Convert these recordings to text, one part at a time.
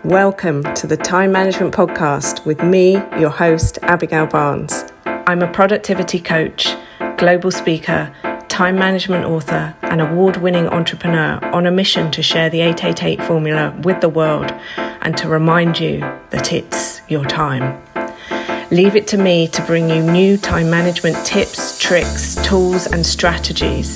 Welcome to the Time Management Podcast with me, your host, Abigail Barnes. I'm a productivity coach, global speaker, time management author, and award-winning entrepreneur on a mission to share the 888 formula with the world and to remind you that it's your time. Leave it to me to bring you new time management tips, tricks, tools, and strategies,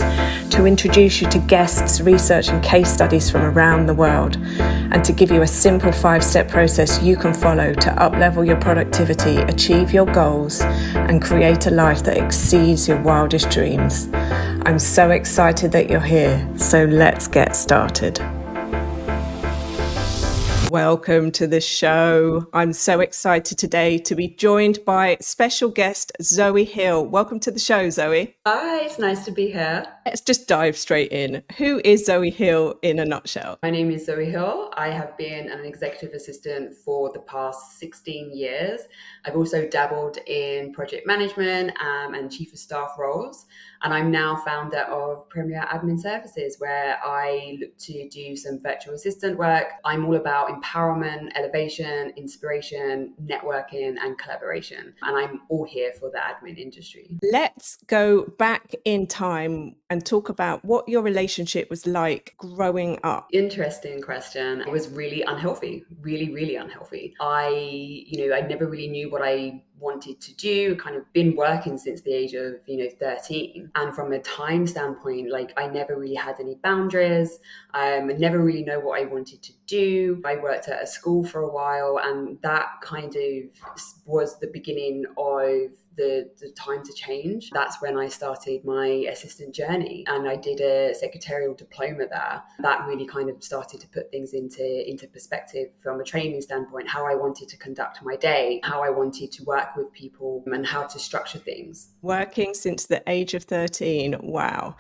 to introduce you to guests, research, and case studies from around the world, and to give you a simple 5-step process you can follow to uplevel your productivity, achieve your goals, and create a life that exceeds your wildest dreams. I'm so excited that you're here, so let's get started. Welcome to the show. I'm so excited today to be joined by special guest Zoe Hill. Welcome to the show, Zoe. Hi, it's nice to be here. Let's just dive straight in. Who is Zoe Hill in a nutshell? My name is Zoe Hill. I have been an executive assistant for the past 16 years. I've also dabbled in project management and chief of staff roles. And I'm now founder of Premier Admin Services, where I look to do some virtual assistant work. I'm all about empowerment, elevation, inspiration, networking, and collaboration. And I'm all here for the admin industry. Let's go back in time and talk about what your relationship was like growing up. Interesting question. It was really unhealthy, really unhealthy. I never really knew what I wanted to do, kind of been working since the age of 13, and from a time standpoint, I never really had any boundaries. I never really know what I wanted to do. I worked at a school for a while, and that kind of was the beginning of the time to change. That's when I started my assistant journey, and I did a secretarial diploma there. That really kind of started to put things into perspective from a training standpoint, how I wanted to conduct my day, how I wanted to work with people, and how to structure things. Working since the age of 13. Wow.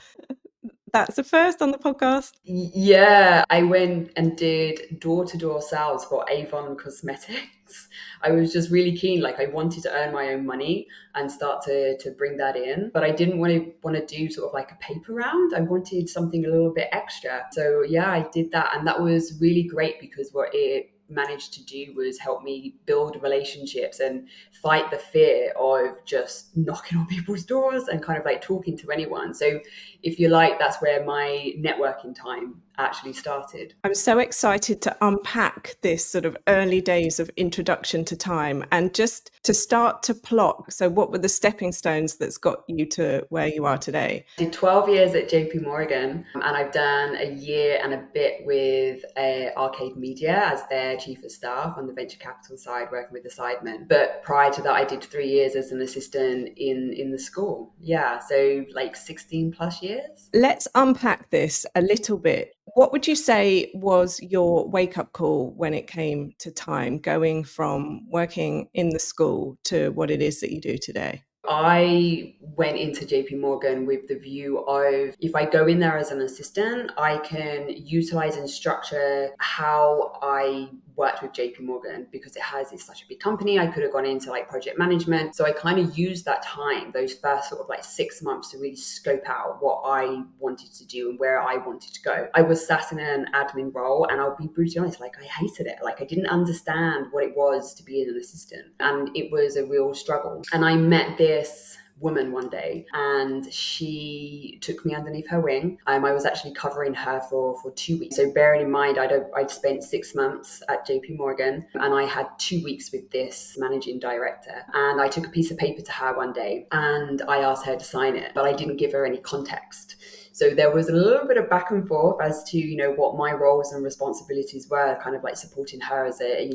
That's the first on the podcast. Yeah, I went and did door-to-door sales for Avon Cosmetics. I was just really keen. I wanted to earn my own money and start to bring that in. But I didn't want to do sort of like a paper round. I wanted something a little bit extra. So yeah, I did that. And that was really great because what it managed to do was help me build relationships and fight the fear of just knocking on people's doors and kind of talking to anyone. So if you like, that's where my networking time actually started. I'm so excited to unpack this sort of early days of introduction to time and just to start to plot. So what were the stepping stones that's got you to where you are today? I did 12 years at JP Morgan, and I've done a year and a bit with Arcade Media as their chief of staff on the venture capital side, working with the sidemen. But prior to that, I did 3 years as an assistant in the school. Yeah, so 16 plus years. Let's unpack this a little bit. What would you say was your wake-up call when it came to time, going from working in the school to what it is that you do today? I went into JP Morgan with the view of, if I go in there as an assistant, I can utilize and structure how I worked with JP Morgan, because it's such a big company. I could have gone into project management. So I kind of used that time, those first sort of 6 months, to really scope out what I wanted to do and where I wanted to go. I was sat in an admin role, and I'll be brutally honest, I hated it. I didn't understand what it was to be an assistant, and it was a real struggle. And I met this woman one day, and she took me underneath her wing. I was actually covering her for 2 weeks. So bearing in mind, I'd spent 6 months at JP Morgan, and I had 2 weeks with this managing director. And I took a piece of paper to her one day, and I asked her to sign it, but I didn't give her any context. So there was a little bit of back and forth as to, what my roles and responsibilities were, kind of supporting her as a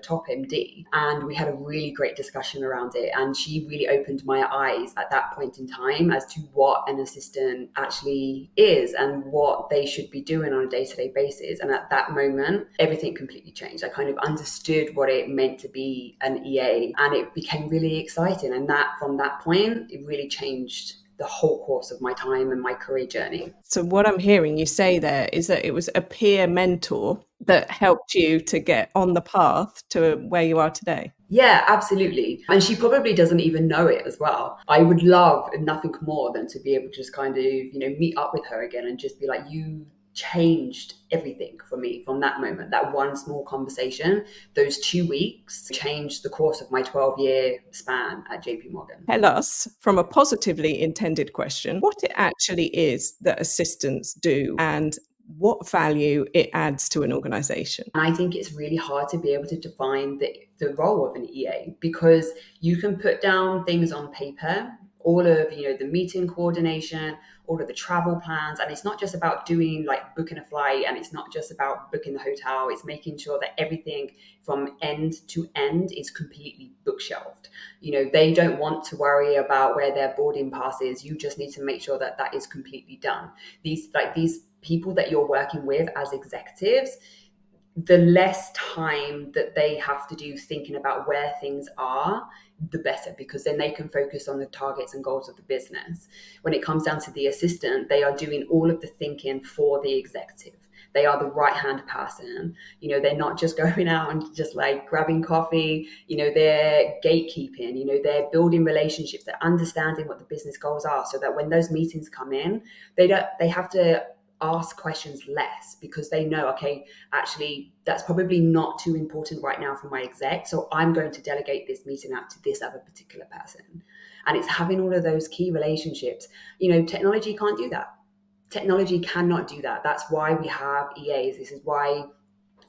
top MD. And we had a really great discussion around it. And she really opened my eyes at that point in time as to what an assistant actually is and what they should be doing on a day-to-day basis. And at that moment, everything completely changed. I kind of understood what it meant to be an EA, and it became really exciting. And from that point, it really changed the whole course of my time and my career journey. So what I'm hearing you say there is that it was a peer mentor that helped you to get on the path to where you are today. Yeah, absolutely. And she probably doesn't even know it as well. I would love nothing more than to be able to just kind of, meet up with her again and just be like, you changed everything for me from that moment. That one small conversation, those 2 weeks changed the course of my 12-year span at JP Morgan. Tell us, from a positively intended question, what it actually is that assistants do and what value it adds to an organization. And I think it's really hard to be able to define the role of an EA, because you can put down things on paper, all of the meeting coordination, all of the travel plans, and it's not just about doing like booking a flight, and it's not just about booking the hotel. It's making sure that everything from end to end is completely bookshelved. They don't want to worry about where their boarding pass is. You just need to make sure that that is completely done. These people that you're working with as executives, the less time that they have to do thinking about where things are, the better, because then they can focus on the targets and goals of the business. When it comes down to the assistant, they are doing all of the thinking for the executive. They are the right-hand person. They're not just going out and just like grabbing coffee. They're gatekeeping. They're building relationships. They're understanding what the business goals are, so that when those meetings come in, they have to ask questions less, because they know, okay, actually that's probably not too important right now for my exec, so I'm going to delegate this meeting out to this other particular person. And it's having all of those key relationships. Technology can't do that. Technology cannot do that. That's why we have EAs. This is why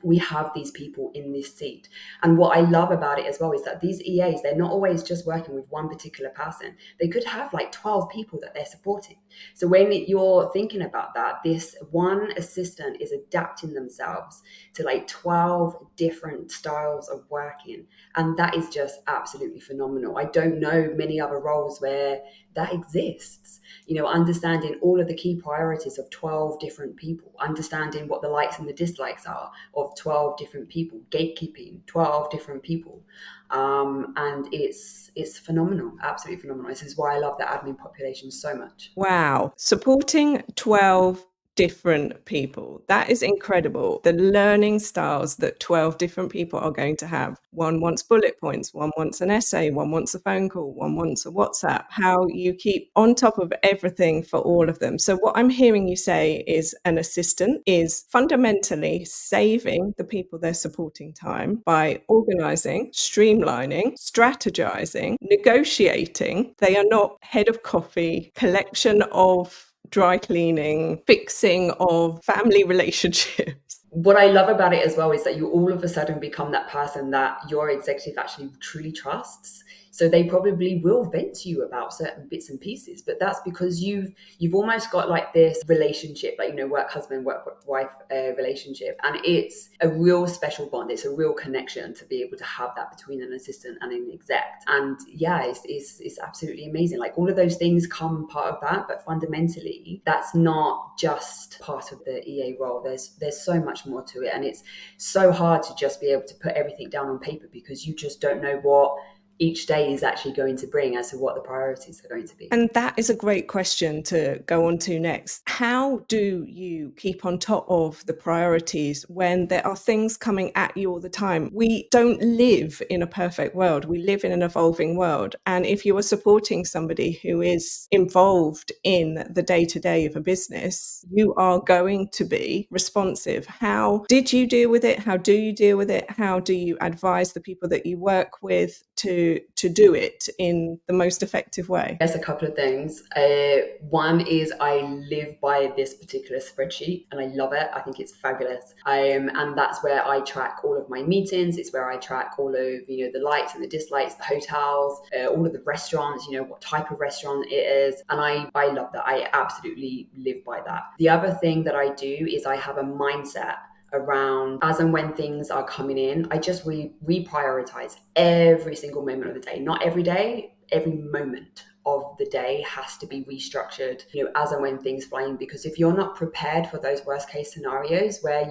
we have these people in this seat. And what I love about it as well is that these EAs, they're not always just working with one particular person. They could have like 12 people that they're supporting. So when you're thinking about that, this one assistant is adapting themselves to like 12 different styles of working. And that is just absolutely phenomenal. I don't know many other roles where that exists. Understanding all of the key priorities of 12 different people, understanding what the likes and the dislikes are of 12 different people, gatekeeping 12 different people. And it's phenomenal, absolutely phenomenal. This is why I love the admin population so much. Wow. Supporting 12 different people. That is incredible. The learning styles that 12 different people are going to have. One wants bullet points, one wants an essay, one wants a phone call, one wants a WhatsApp. How you keep on top of everything for all of them. So what I'm hearing you say is an assistant is fundamentally saving the people they're supporting time by organising, streamlining, strategising, negotiating. They are not head of coffee, collection of dry cleaning, fixing of family relationships. What I love about it as well is that you all of a sudden become that person that your executive actually truly trusts. So they probably will vent to you about certain bits and pieces, but that's because you've almost got like this relationship, like, work husband, work wife relationship. And it's a real special bond. It's a real connection to be able to have that between an assistant and an exec. And yeah, it's absolutely amazing. Like all of those things come part of that, but fundamentally that's not just part of the EA role. There's so much more to it. And it's so hard to just be able to put everything down on paper, because you just don't know what each day is actually going to bring as to what the priorities are going to be. And that is a great question to go on to next. How do you keep on top of the priorities when there are things coming at you all the time? We don't live in a perfect world. We live in an evolving world. And if you are supporting somebody who is involved in the day-to-day of a business, you are going to be responsive. How did you deal with it? How do you deal with it? How do you advise the people that you work with to do it in the most effective way? There's a couple of things. One is I live by this particular spreadsheet and I love it. I think it's fabulous. And that's where I track all of my meetings. It's where I track all of, the likes and the dislikes, the hotels, all of the restaurants, what type of restaurant it is. And I love that. I absolutely live by that. The other thing that I do is I have a mindset around as and when things are coming in. I just reprioritize every single moment of the day. Not every day, every moment of the day has to be restructured, as and when things fly in. Because if you're not prepared for those worst case scenarios where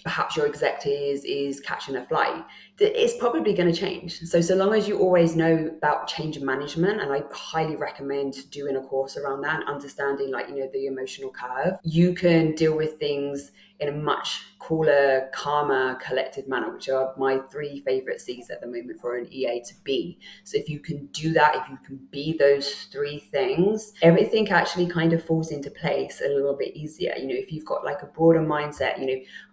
perhaps your executive is catching a flight, it's probably going to change. So long as you always know about change management, and I highly recommend doing a course around that and understanding the emotional curve, you can deal with things in a much cooler, calmer, collective manner, which are my 3 favorite C's at the moment for an EA to be. So if you can do that, if you can be those 3 things, everything actually kind of falls into place a little bit easier. If you've got like a broader mindset,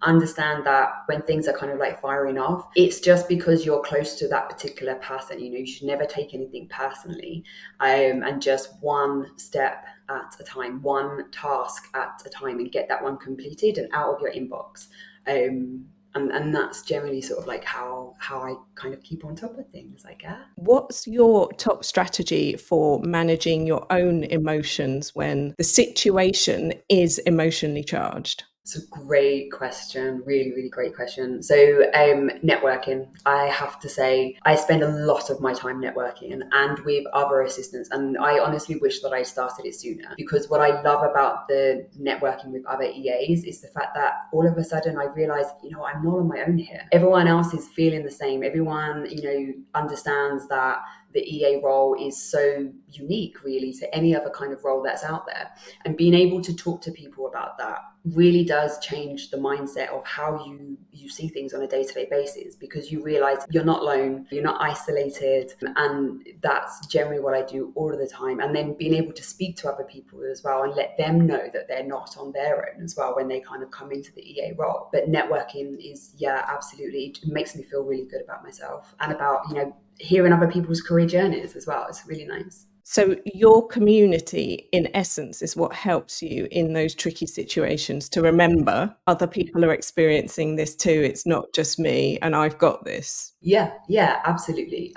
understand that when things are kind of like firing off, it's just because you're close to that particular person. You should never take anything personally, and just one step at a time, one task at a time, and get that one completed and out of your inbox. And that's generally sort of like how I kind of keep on top of things, I guess. What's your top strategy for managing your own emotions when the situation is emotionally charged? It's a great question. Really, really great question. So networking, I have to say, I spend a lot of my time networking and with other assistants. And I honestly wish that I started it sooner, because what I love about the networking with other EAs is the fact that all of a sudden I realize, I'm not on my own here. Everyone else is feeling the same. Everyone, understands that the EA role is so unique really to any other kind of role that's out there. And being able to talk to people about that really does change the mindset of how you see things on a day-to-day basis, because you realize you're not alone, you're not isolated. And that's generally what I do all of the time. And then being able to speak to other people as well and let them know that they're not on their own as well when they kind of come into the EA role. But networking is, absolutely, it makes me feel really good about myself and about, hearing other people's career journeys as well. It's really nice. So your community, in essence, is what helps you in those tricky situations to remember other people are experiencing this too. It's not just me and I've got this. Yeah, absolutely.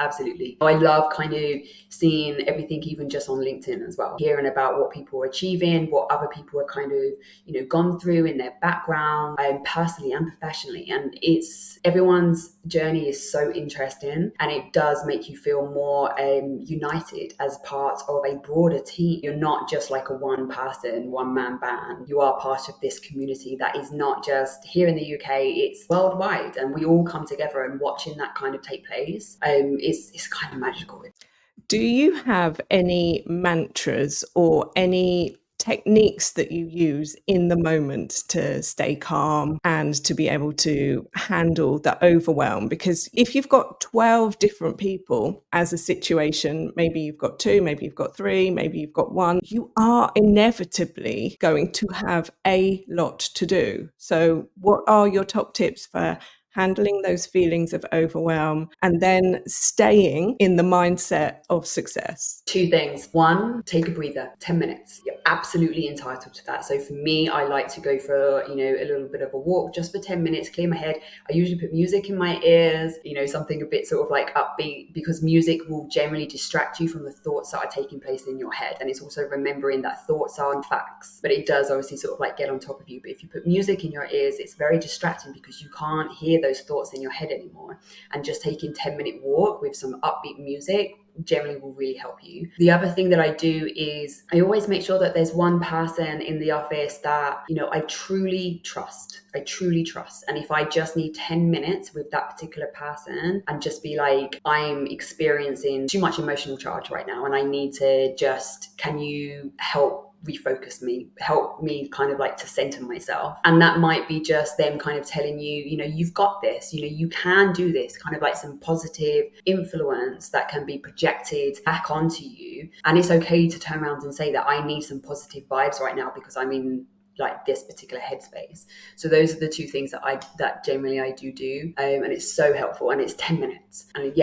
I love kind of seeing everything, even just on LinkedIn as well, hearing about what people are achieving, what other people are kind of, gone through in their background, personally and professionally. And everyone's journey is so interesting, and it does make you feel more united as part of a broader team. You're not just like a one person, one man band. You are part of this community that is not just here in the UK, it's worldwide, and we all come together, and watching that kind of take place is kind of magical. Do you have any mantras or any techniques that you use in the moment to stay calm and to be able to handle the overwhelm? Because if you've got 12 different people as a situation, maybe you've got 2, maybe you've got 3, maybe you've got 1, you are inevitably going to have a lot to do. So what are your top tips for handling those feelings of overwhelm and then staying in the mindset of success? 2 things. 1, take a breather, 10 minutes. You're absolutely entitled to that. So for me, I like to go for, a little bit of a walk just for 10 minutes, clear my head. I usually put music in my ears, something a bit sort of like upbeat, because music will generally distract you from the thoughts that are taking place in your head. And it's also remembering that thoughts aren't facts, but it does obviously sort of like get on top of you. But if you put music in your ears, it's very distracting because you can't hear those thoughts in your head anymore. And just taking 10-minute walk with some upbeat music generally will really help you. The other thing that I do is I always make sure that there's one person in the office that, I truly trust. And if I just need 10 minutes with that particular person and just be like, I'm experiencing too much emotional charge right now, and I need to can you help refocus me, help me kind of like to center myself? And that might be just them kind of telling you, you've got this, you can do this, kind of like some positive influence that can be projected back onto you. And it's okay to turn around and say that I need some positive vibes right now because I'm in like this particular headspace. So those are the 2 things that generally I do, and it's so helpful. And it's 10 minutes, and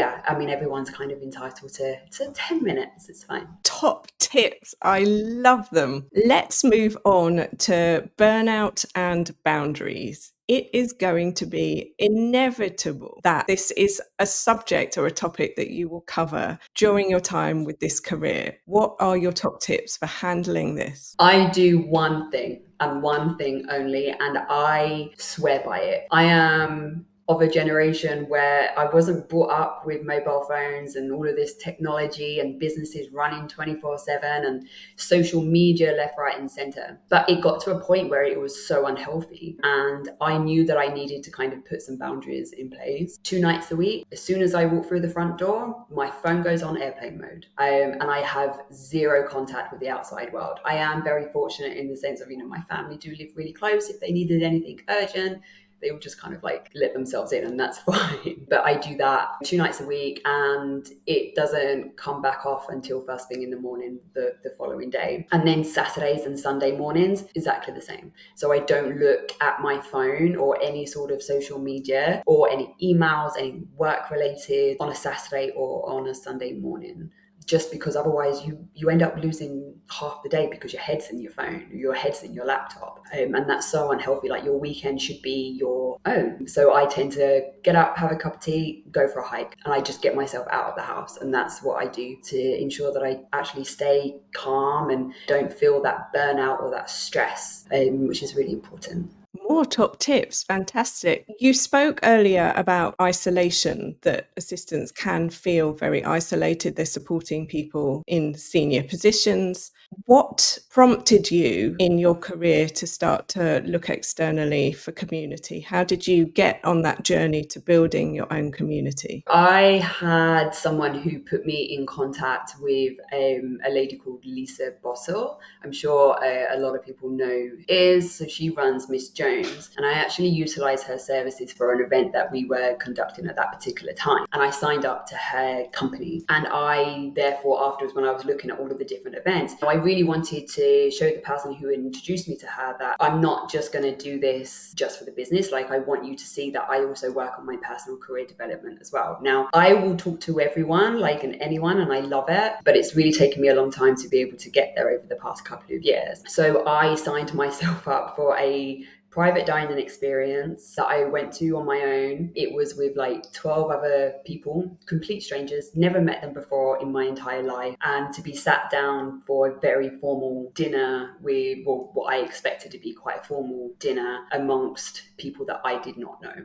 everyone's kind of entitled to 10 minutes. It's fine. Top tips, I love them. Let's move on to burnout and boundaries. It is going to be inevitable that this is a subject or a topic that you will cover during your time with this career. What are your top tips for handling this? I do one thing and one thing only, and I swear by it. I am of a generation where I wasn't brought up with mobile phones and all of this technology and businesses running 24/7 and social media left, right, and center. But it got to a point where it was so unhealthy. And I knew that I needed to kind of put some boundaries in place. 2 nights a week, as soon as I walk through the front door, my phone goes on airplane mode. And I have zero contact with the outside world. I am very fortunate in the sense of, my family do live really close. If they needed anything urgent, they would just kind of like let themselves in, and that's fine. But I do that 2 nights a week, and it doesn't come back off until first thing in the morning the following day. And then Saturdays and Sunday mornings, exactly the same. So I don't look at my phone or any sort of social media or any emails, any work related on a Saturday or on a Sunday morning. Just because otherwise you end up losing half the day because your head's in your phone, your head's in your laptop. And that's so unhealthy. Like, your weekend should be your own. So I tend to get up, have a cup of tea, go for a hike, and I just get myself out of the house. And that's what I do to ensure that I actually stay calm and don't feel that burnout or that stress, which is really important. More top tips. Fantastic. You spoke earlier about isolation, that assistants can feel very isolated. They're supporting people in senior positions. What prompted you in your career to start to look externally for community? How did you get on that journey to building your own community? I had someone who put me in contact with a lady called Lisa Bossel. I'm sure a lot of people know is. So she runs Miss Jones, and I actually utilized her services for an event that we were conducting at that particular time. And I signed up to her company. And I, therefore, afterwards, when I was looking at all of the different events, I really wanted to show the person who introduced me to her that I'm not just going to do this just for the business. Like, I want you to see that I also work on my personal career development as well. Now, I will talk to everyone, like, and anyone, and I love it, but it's really taken me a long time to be able to get there over the past couple of years. So I signed myself up for a private dining experience that I went to on my own. It was with like 12 other people, complete strangers, never met them before in my entire life. And to be sat down for a very formal dinner with, well, what I expected to be quite a formal dinner amongst people that I did not know.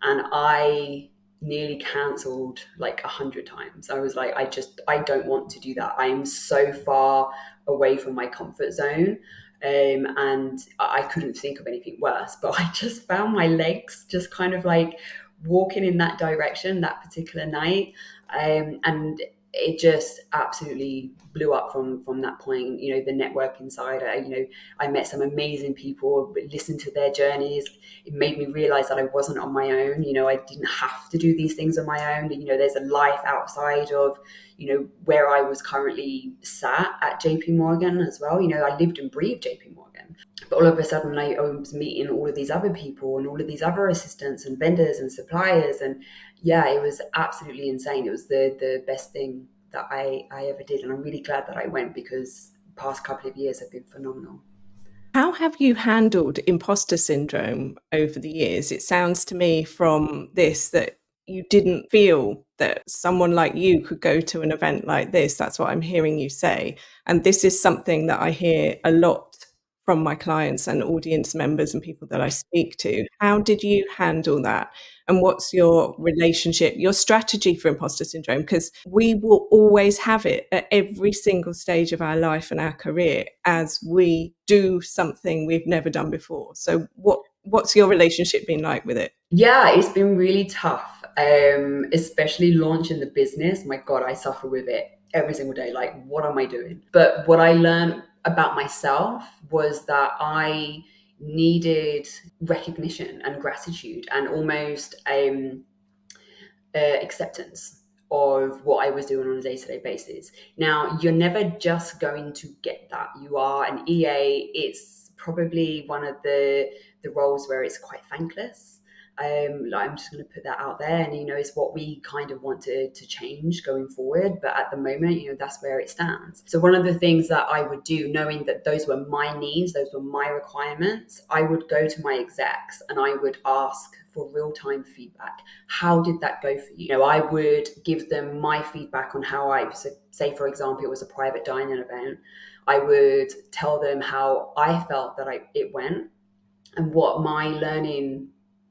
And I nearly cancelled like 100 times. I was like, I don't want to do that. I'm so far away from my comfort zone. And I couldn't think of anything worse, but I just found my legs just kind of like walking in that direction that particular night. And it just absolutely blew up from that point. The networking side, I met some amazing people, listened to their journeys. It made me realize that I wasn't on my own. I didn't have to do these things on my own. There's a life outside of where I was currently sat at JP Morgan as well. I lived and breathed JP Morgan. But all of a sudden, I was meeting all of these other people and all of these other assistants and vendors and suppliers. And yeah, it was absolutely insane. It was the best thing that I ever did. And I'm really glad that I went, because the past couple of years have been phenomenal. How have you handled imposter syndrome over the years? It sounds to me from this that you didn't feel that someone like you could go to an event like this. That's what I'm hearing you say. And this is something that I hear a lot from my clients and audience members and people that I speak to. How did you handle that? And what's your relationship, your strategy for imposter syndrome? Because we will always have it at every single stage of our life and our career as we do something we've never done before. So what's your relationship been like with it? Yeah, it's been really tough, especially launching the business. My God, I suffer with it every single day. Like, what am I doing? But what I learned about myself was that I needed recognition and gratitude and almost acceptance of what I was doing on a day-to-day basis. Now, you're never just going to get that. You are an EA. It's probably one of the roles where it's quite thankless. I'm just going to put that out there, and it's what we kind of want to change going forward. But at the moment, that's where it stands. So one of the things that I would do, knowing that those were my needs, those were my requirements, I would go to my execs and I would ask for real-time feedback. How did that go for you? I would give them my feedback on how so say, for example, it was a private dining event. I would tell them how I felt that it went and what my learning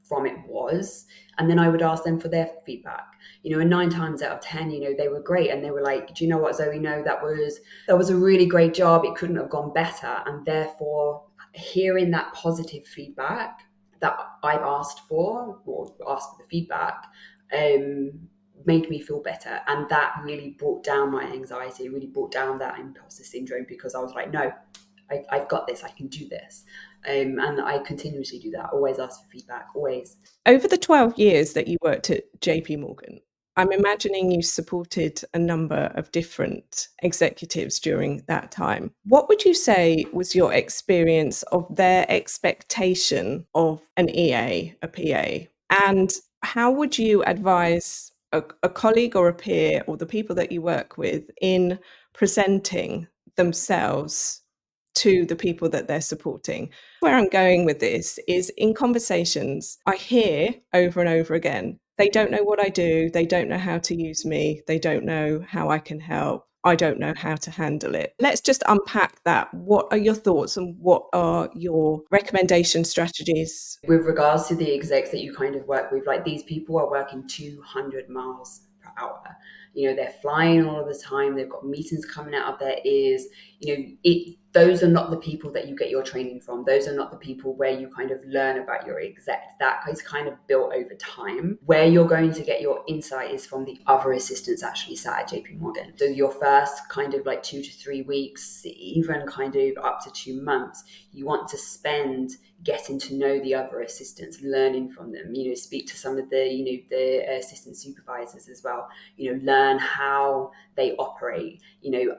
from it was. And then I would ask them for their feedback, and 9 times out of 10, they were great. And they were like, do you know what, Zoe? No, that was a really great job. It couldn't have gone better. And therefore, hearing that positive feedback that I've asked for, or asked for the feedback, made me feel better. And that really brought down my anxiety, really brought down that imposter syndrome, because I was like, no, I've got this, I can do this. And I continuously do that, always ask for feedback, always. Over the 12 years that you worked at JP Morgan, I'm imagining you supported a number of different executives during that time. What would you say was your experience of their expectation of an EA, a PA? And how would you advise a colleague or a peer or the people that you work with in presenting themselves to the people that they're supporting? Where I'm going with this is, in conversations, I hear over and over again, they don't know what I do, they don't know how to use me, they don't know how I can help, I don't know how to handle it. Let's just unpack that. What are your thoughts and what are your recommendation strategies? With regards to the execs that you kind of work with, like, these people are working 200 miles per hour. They're flying all of the time. They've got meetings coming out of their ears. Those are not the people that you get your training from. Those are not the people where you kind of learn about your exec. That is kind of built over time. Where you're going to get your insight is from the other assistants actually sat at JP Morgan. So your first kind of like 2 to 3 weeks, even kind of up to 2 months, you want to spend getting to know the other assistants, learning from them, speak to some of the, the assistant supervisors as well, learn how they operate,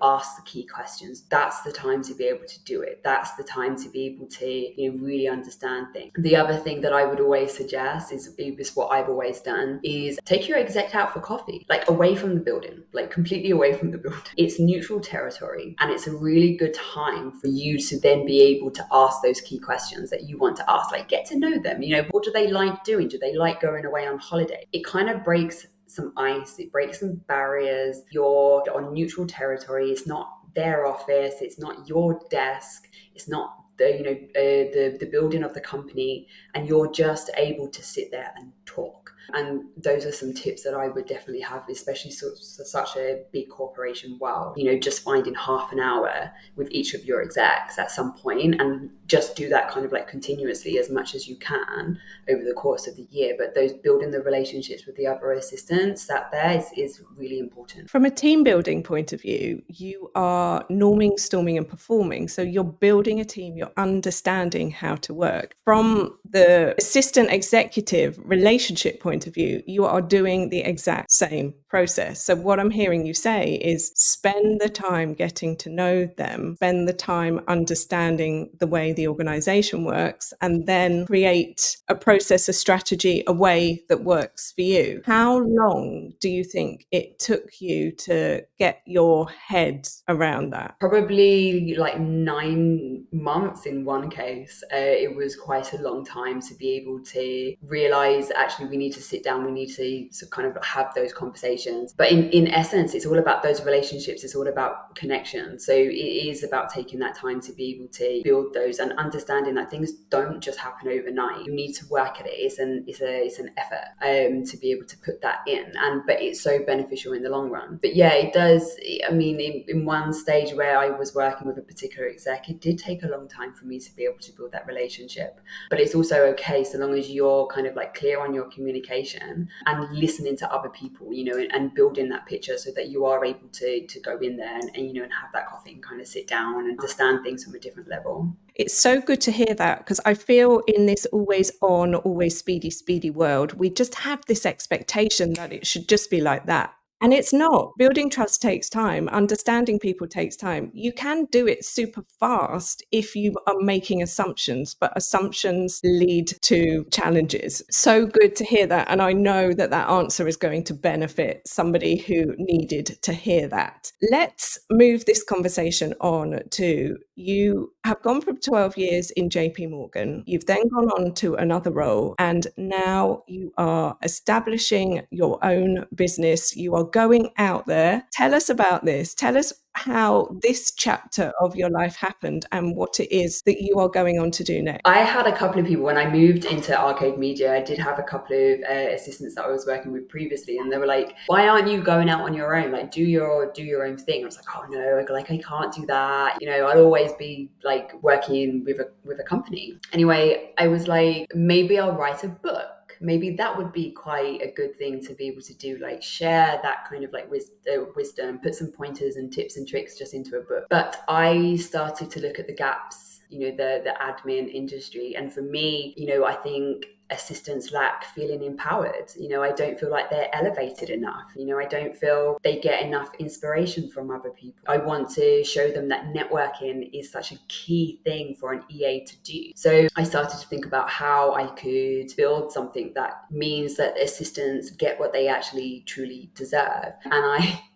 ask the key questions. That's the time to be able to do it. That's the time to be able to, really understand things. The other thing that I would always suggest is what I've always done, is take your exec out for coffee, like away from the building, like completely away from the building. It's neutral territory, and it's a really good time for you to then be able to ask those key questions that you want to ask, like get to know them. What do they like doing? Do they like going away on holiday? It kind of breaks some ice, it breaks some barriers. You're on neutral territory. It's not their office, it's not your desk, it's not the building of the company, and you're just able to sit there and talk. And those are some tips that I would definitely have, especially such a big corporation. Well, just finding half an hour with each of your execs at some point, and just do that kind of like continuously as much as you can over the course of the year. But those building the relationships with the other assistants that there is really important. From a team building point of view, you are norming, storming, and performing. So you're building a team, you're understanding how to work. From the assistant executive relationship point of view, you are doing the exact same process. So what I'm hearing you say is spend the time getting to know them, spend the time understanding the way the organization works, and then create a process, a strategy, a way that works for you. How long do you think it took you to get your head around that? Probably like 9 months in one case. It was quite a long time to be able to realize, actually, we need to sit down, we need to kind of have those conversations. But in essence, it's all about those relationships. It's all about connection. So it is about taking that time to be able to build those, and understanding that things don't just happen overnight. You need to work at it. It's an effort to be able to put that in, but it's so beneficial in the long run. But yeah, it does. I mean, in one stage where I was working with a particular exec, it did take a long time for me to be able to build that relationship. But it's also okay, so long as you're kind of like clear on your communication and listening to other people, and building that picture so that you are able to go in there and have that coffee and kind of sit down and understand things from a different level. It's so good to hear that, because I feel in this always on, always speedy world, we just have this expectation that it should just be like that. And it's not. Building trust takes time. Understanding people takes time. You can do it super fast if you are making assumptions, but assumptions lead to challenges. So good to hear that. And I know that answer is going to benefit somebody who needed to hear that. Let's move this conversation on to, you have gone from 12 years in JP Morgan. You've then gone on to another role, and now you are establishing your own business. You are going out there. Tell us about this. Tell us how this chapter of your life happened and what it is that you are going on to do next. I had a couple of people when I moved into Arcade Media. I did have a couple of assistants that I was working with previously, and they were like, "Why aren't you going out on your own? Like, do your own thing." I was like, "Oh no, like I can't do that. I'd always be like working with a company." Anyway, I was like, maybe I'll write a book. Maybe that would be quite a good thing to be able to do, like share that kind of like wisdom, put some pointers and tips and tricks just into a book. But I started to look at the gaps, the admin industry. And for me, I think assistants lack feeling empowered. I don't feel like they're elevated enough. I don't feel they get enough inspiration from other people. I want to show them that networking is such a key thing for an EA to do. So I started to think about how I could build something that means that assistants get what they actually truly deserve. And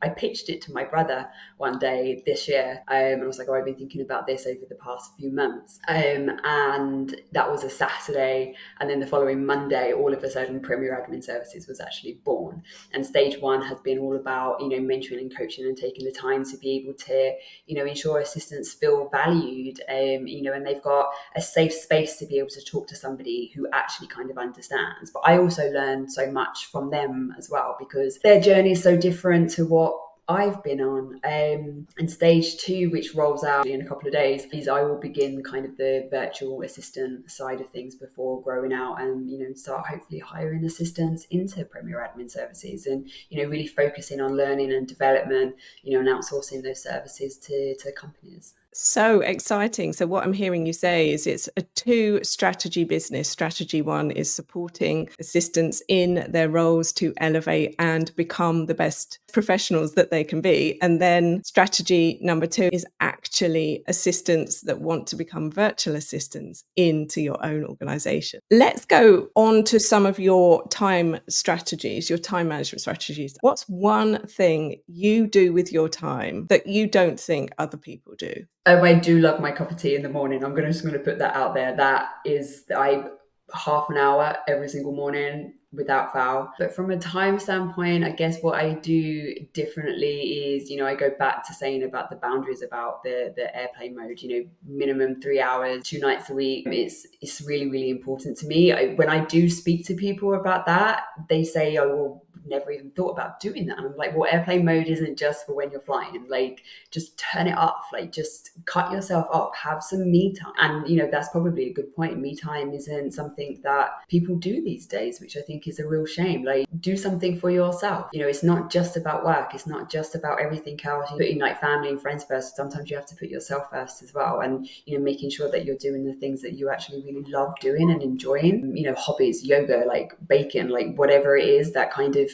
I pitched it to my brother one day this year. And I was like, I've been thinking about this over the past few months. And that was a Saturday. And then the following Monday, all of a sudden, Premier Admin Services was actually born. And stage one has been all about, mentoring and coaching and taking the time to be able to, ensure assistants feel valued, and they've got a safe space to be able to talk to somebody who actually kind of understands. But I also learned so much from them as well, because their journey is so different to what I've been on. And stage two, which rolls out in a couple of days, is I will begin kind of the virtual assistant side of things before growing out and, start hopefully hiring assistants into Premier Admin Services and, really focusing on learning and development, and outsourcing those services to companies. So exciting. So what I'm hearing you say is it's a two-strategy business. Strategy one is supporting assistants in their roles to elevate and become the best professionals that they can be. And then strategy number two is actually assistants that want to become virtual assistants into your own organization. Let's go on to some of your time strategies, your time management strategies. What's one thing you do with your time that you don't think other people do? I do love my cup of tea in the morning. I'm just going to put that out there. That is, half an hour every single morning without fail. But from a time standpoint, I guess what I do differently is, I go back to saying about the boundaries about the airplane mode, minimum 3 hours, 2 nights a week. It's really, really important to me. When I do speak to people about that, they say, oh, well, never even thought about doing that. And I'm like, well, airplane mode isn't just for when you're flying. Like, just turn it off. Like, just cut yourself off. Have some me time. And, that's probably a good point. Me time isn't something that people do these days, which I think is a real shame. Like, do something for yourself. It's not just about work. It's not just about everything else. You're putting like family and friends first. Sometimes you have to put yourself first as well. And, making sure that you're doing the things that you actually really love doing and enjoying, hobbies, yoga, like baking, like whatever it is that kind of,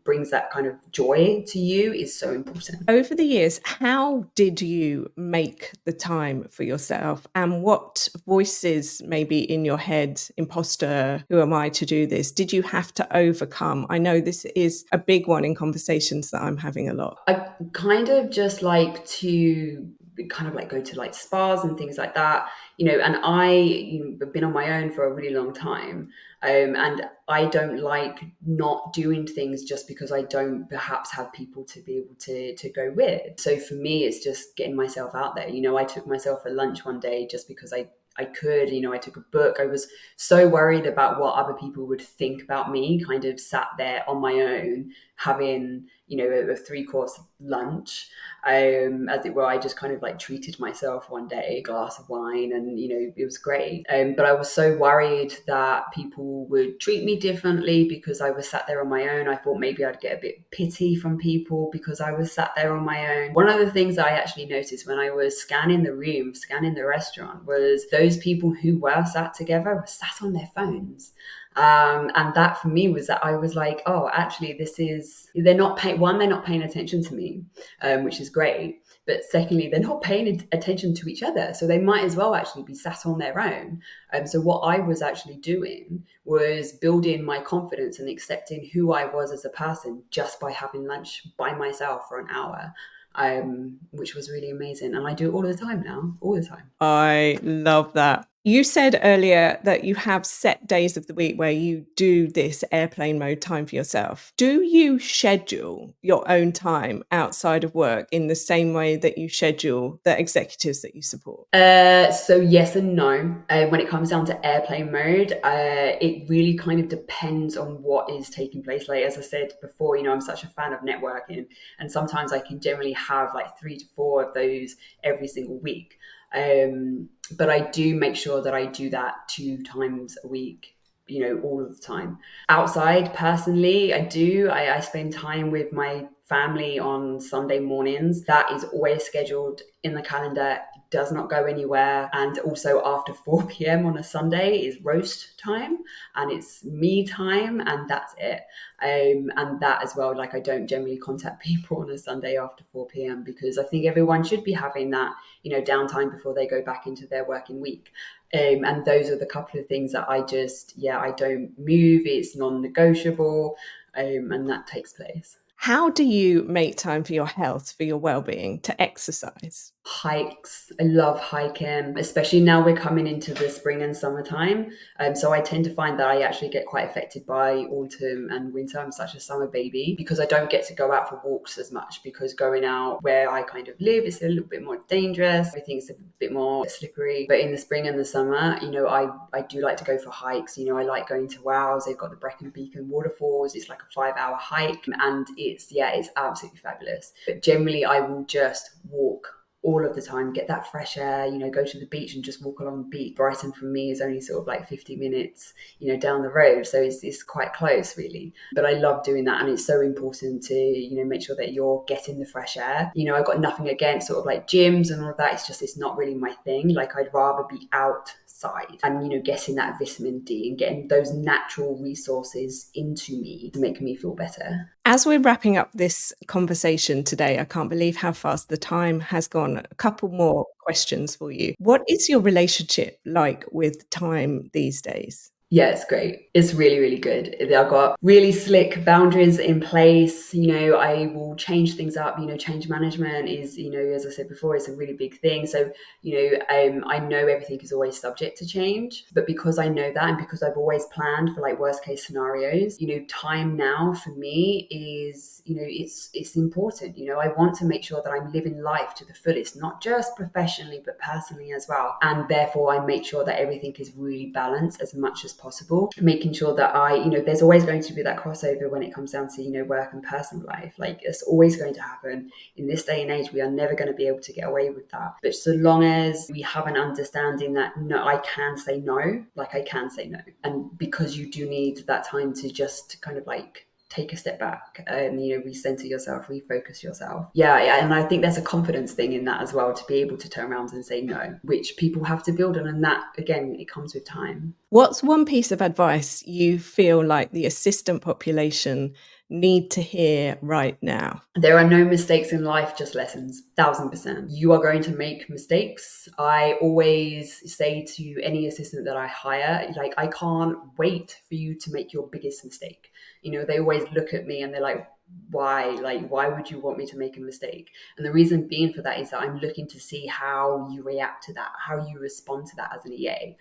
brings that kind of joy to you is so important. Over the years, how did you make the time for yourself? And what voices maybe in your head, imposter, who am I to do this, did you have to overcome? I know this is a big one in conversations that I'm having a lot. I kind of just like to kind of like go to like spas and things like that, and I have been on my own for a really long time. And I don't like not doing things just because I don't perhaps have people to be able to go with. So for me, it's just getting myself out there. I took myself a lunch one day just because I could, I took a book. I was so worried about what other people would think about me, kind of sat there on my own, having, a 3-course lunch, as it were. I just kind of like treated myself one day, a glass of wine, and, it was great. But I was so worried that people would treat me differently because I was sat there on my own. I thought maybe I'd get a bit pity from people because I was sat there on my own. One of the things I actually noticed when I was scanning the room, scanning the restaurant, was those people who were sat together were sat on their phones. And that for me was that I was like, oh, actually, they're not paying attention to me, which is great. But secondly, they're not paying attention to each other. So they might as well actually be sat on their own. So what I was actually doing was building my confidence and accepting who I was as a person just by having lunch by myself for an hour. Which was really amazing. And I do it all the time now, all the time. I love that. You said earlier that you have set days of the week where you do this airplane mode time for yourself. Do you schedule your own time outside of work in the same way that you schedule the executives that you support? So yes and no. When it comes down to airplane mode, it really kind of depends on what is taking place. Like as I said before, I'm such a fan of networking, and sometimes I can generally have like 3 to 4 of those every single week. But I do make sure that I do that 2 times a week, all of the time. Outside, personally, I spend time with my family on Sunday mornings. That is always scheduled in the calendar, does not go anywhere. And also after 4 p.m. on a Sunday is roast time, and it's me time, and that's it. And that as well, like I don't generally contact people on a Sunday after 4 p.m. because I think everyone should be having that, downtime before they go back into their working week. And those are the couple of things that I don't move. It's non-negotiable, and that takes place. How do you make time for your health, for your well-being, to exercise? Hikes. I love hiking, especially now we're coming into the spring and summertime. So I tend to find that I actually get quite affected by autumn and winter. I'm such a summer baby because I don't get to go out for walks as much, because going out where I kind of live is a little bit more dangerous. Everything's a bit more slippery. But in the spring and the summer, I do like to go for hikes. I like going to Wales. They've got the Brecon Beacon waterfalls. It's like a 5-hour hike, and it's absolutely fabulous. But generally I will just walk all of the time, get that fresh air, go to the beach and just walk along the beach. Brighton for me is only sort of like 50 minutes, down the road. So it's quite close really. But I love doing that. And it's so important to, make sure that you're getting the fresh air. I've got nothing against sort of like gyms and all of that. It's not really my thing. Like I'd rather be outside and, getting that vitamin D and getting those natural resources into me to make me feel better. As we're wrapping up this conversation today, I can't believe how fast the time has gone. A couple more questions for you. What is your relationship like with time these days? Yeah, it's great. It's really, really good. I've got really slick boundaries in place. I will change things up. Change management is, as I said before, it's a really big thing. So, I know everything is always subject to change, but because I know that and because I've always planned for like worst case scenarios, time now for me is, it's important. I want to make sure that I'm living life to the fullest, not just professionally, but personally as well. And therefore I make sure that everything is really balanced as much as possible, making sure that there's always going to be that crossover when it comes down to, work and personal life. Like it's always going to happen. In this day and age, we are never going to be able to get away with that. But so long as we have an understanding that no, I can say no, like I can say no. And because you do need that time to just kind of like take a step back and recenter yourself, refocus yourself. And I think there's a confidence thing in that as well, to be able to turn around and say no, which people have to build on, and that again, it comes with time. What's one piece of advice you feel like the assistant population need to hear right now? There are no mistakes in life, just lessons. 1,000%. You are going to make mistakes. I always say to any assistant that I hire, like, I can't wait for you to make your biggest mistake. They always look at me and they're like, why? Like, why would you want me to make a mistake? And the reason being for that is that I'm looking to see how you react to that, how you respond to that as an EA.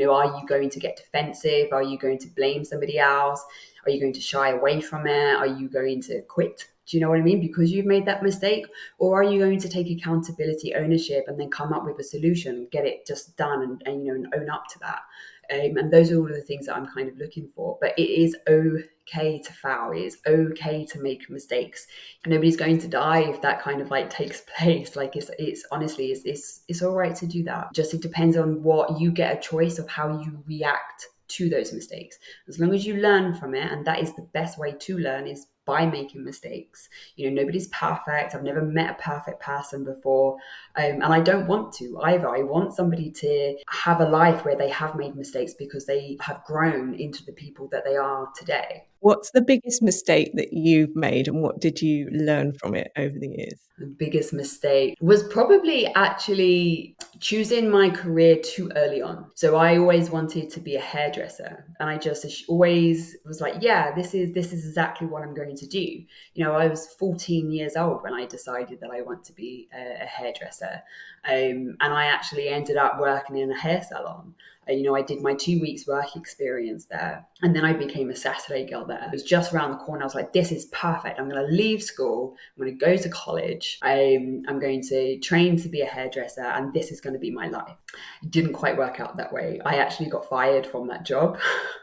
Are you going to get defensive? Are you going to blame somebody else? Are you going to shy away from it? Are you going to quit? Do you know what I mean? Because you've made that mistake? Or are you going to take accountability, ownership, and then come up with a solution, get it just done and own up to that? And those are all of the things that I'm kind of looking for. But it is okay to foul. It is okay to make mistakes. Nobody's going to die if that kind of like takes place. Like it's honestly, it's all right to do that. Just it depends on what you get a choice of how you react to those mistakes. As long as you learn from it, and that is the best way to learn, is by making mistakes. Nobody's perfect. I've never met a perfect person before. And I don't want to either. I want somebody to have a life where they have made mistakes because they have grown into the people that they are today. What's the biggest mistake that you've made, and what did you learn from it over the years? The biggest mistake was probably actually choosing my career too early on. So I always wanted to be a hairdresser, and I just always was like, yeah, this is exactly what I'm going going to do. You know, I was 14 years old when I decided that I want to be a hairdresser. And I actually ended up working in a hair salon. You know, I did my 2 weeks work experience there, and then I became a Saturday girl there. It was just around the corner. I was like, this is perfect. I'm going to leave school. I'm going to go to college. I'm going to train to be a hairdresser, and this is going to be my life. It didn't quite work out that way. I actually got fired from that job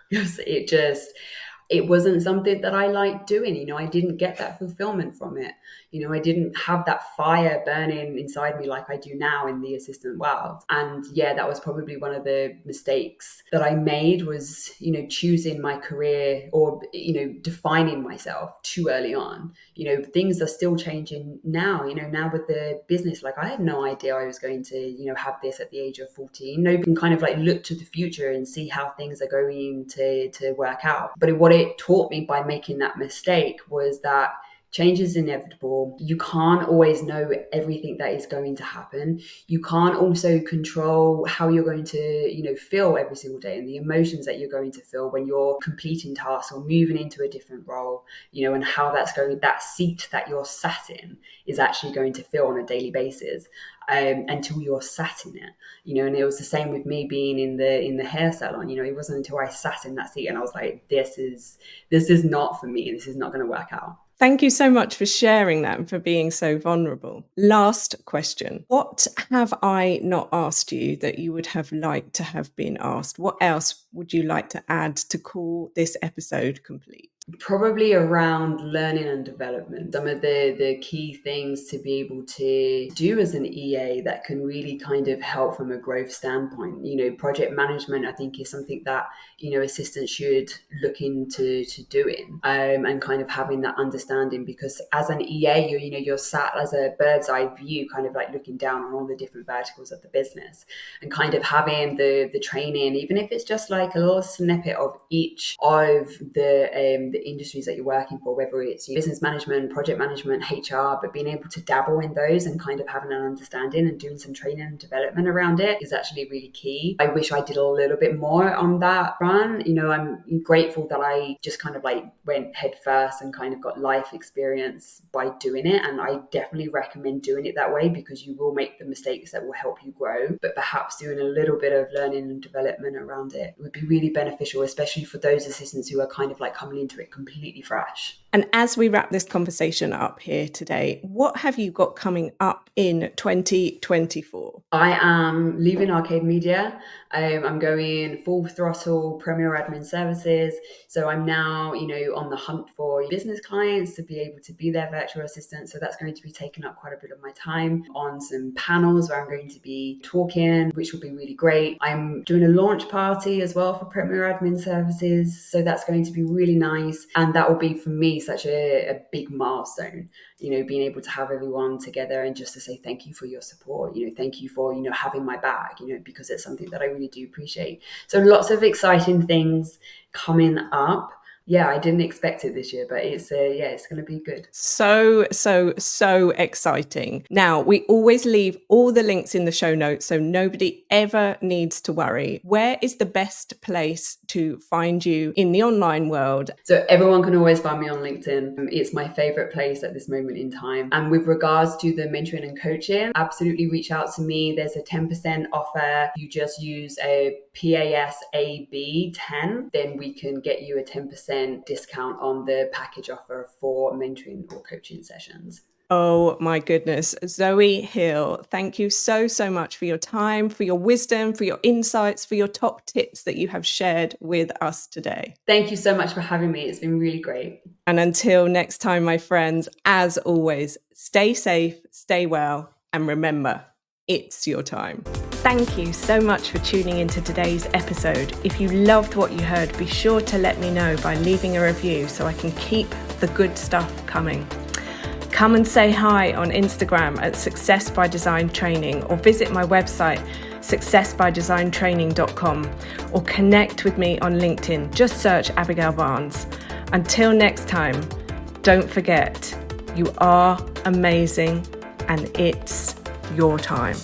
because it wasn't something that I liked doing. You know, I didn't get that fulfillment from it. You know, I didn't have that fire burning inside me like I do now in the assistant world. And yeah, that was probably one of the mistakes that I made, was, you know, choosing my career, or, you know, defining myself too early on. You know, things are still changing now, you know, now with the business. Like, I had no idea I was going to, you know, have this at the age of 14. Nobody can kind of like look to the future and see how things are going to work out. But what it taught me by making that mistake was that change is inevitable. You can't always know everything that is going to happen. You can't also control how you're going to, you know, feel every single day, and the emotions that you're going to feel when you're completing tasks or moving into a different role, you know, and how that's going, that seat that you're sat in is actually going to feel on a daily basis. Until you're sat in it, you know. And it was the same with me being in the hair salon. You know, it wasn't until I sat in that seat and I was like, this is not for me. This is not going to work out. Thank you so much for sharing that and for being so vulnerable. Last question. What have I not asked you that you would have liked to have been asked? What else would you like to add to call this episode complete? Probably around learning and development. Some of the key things to be able to do as an EA that can really kind of help from a growth standpoint. You know, project management, I think, is something that, you know, assistants should look into doing, and kind of having that understanding, because as an EA, you're sat as a bird's eye view, kind of like looking down on all the different verticals of the business, and kind of having the training, even if it's just like a little snippet of each of the industries that you're working for, whether it's business management, project management, HR, but being able to dabble in those and kind of having an understanding and doing some training and development around it is actually really key. I wish I did a little bit more on that front. You know, I'm grateful that I just kind of like went head first and kind of got life experience by doing it. And I definitely recommend doing it that way, because you will make the mistakes that will help you grow, but perhaps doing a little bit of learning and development around it would be really beneficial, especially for those assistants who are kind of like coming into it completely fresh. And as we wrap this conversation up here today, what have you got coming up in 2024? I am leaving Arcade Media. I'm going full throttle Premier Admin Services. So I'm now, you know, on the hunt for business clients to be able to be their virtual assistant. So that's going to be taking up quite a bit of my time on some panels where I'm going to be talking, which will be really great. I'm doing a launch party as well for Premier Admin Services. So that's going to be really nice. And that will be for me such a big milestone, you know, being able to have everyone together and just to say thank you for your support, you know, thank you for, you know, having my back, you know, because it's something that I really do appreciate. So lots of exciting things coming up. Yeah, I didn't expect it this year, but it's going to be good. So exciting. Now, we always leave all the links in the show notes, so nobody ever needs to worry. Where is the best place to find you in the online world? So everyone can always find me on LinkedIn. It's my favorite place at this moment in time. And with regards to the mentoring and coaching, absolutely reach out to me. There's a 10% offer. You just use a PASAB 10, then we can get you a 10% discount on the package offer for mentoring or coaching sessions. Oh my goodness. Zoe Hill, thank you so much for your time, for your wisdom, for your insights, for your top tips that you have shared with us today. Thank you so much for having me. It's been really great. And until next time, my friends, as always, stay safe, stay well, and remember, it's your time. Thank you so much for tuning into today's episode. If you loved what you heard, be sure to let me know by leaving a review so I can keep the good stuff coming. Come and say hi on Instagram at Success by Design Training, or visit my website successbydesigntraining.com, or connect with me on LinkedIn. Just search Abigail Barnes. Until next time, don't forget, you are amazing and it's your time.